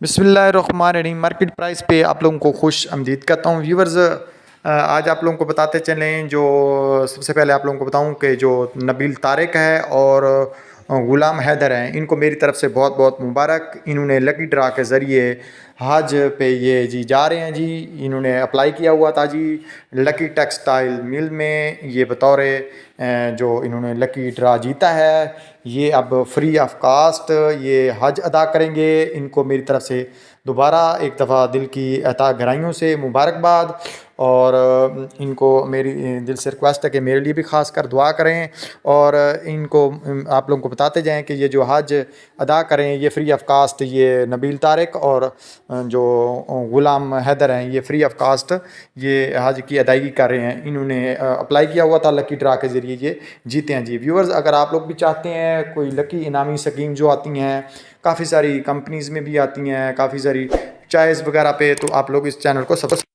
बिस्मिल्लाहिर्रहमानिर्रहीम। Market price पे आप लोगों को खुश आमदीद कहता हूँ व्यूवर्स। आज आप लोगों को बताते चलें, जो सबसे पहले आप लोगों को बताऊं कि जो नबील तारिक है और ग़ुलाम हैदर हैं, इनको मेरी तरफ़ से बहुत बहुत मुबारक। इन्होंने लकी ड्रा के ज़रिए हज पे ये जी जा रहे हैं जी। इन्होंने अप्लाई किया हुआ था जी लकी टेक्सटाइल मिल में। ये बतौर जो इन्होंने लकी ड्रा जीता है, ये अब फ्री ऑफ कास्ट ये हज अदा करेंगे। इनको मेरी तरफ़ से दोबारा एक दफ़ा दिल की अता गहराइयों से मुबारकबाद। और इनको मेरी दिल से रिक्वेस्ट है कि मेरे लिए भी ख़ास कर दुआ करें। और इनको आप लोगों को बताते जाएं कि ये जो हज अदा करें ये फ्री ऑफ कास्ट, ये नबील तारिक और जो ग़ुलाम हैदर हैं, ये फ्री ऑफ कास्ट ये हज की अदायगी कर रहे हैं। इन्होंने अप्लाई किया हुआ था लकी ड्रा के ज़रिए, ये जीते हैं जी। व्यूअर्स, अगर आप लोग भी चाहते हैं कोई लकी इनामी स्कीम जो आती हैं, काफ़ी सारी कंपनीज़ में भी आती हैं, काफ़ी सारी चॉइस वगैरह पे, तो आप लोग इस चैनल को सब्सक्राइब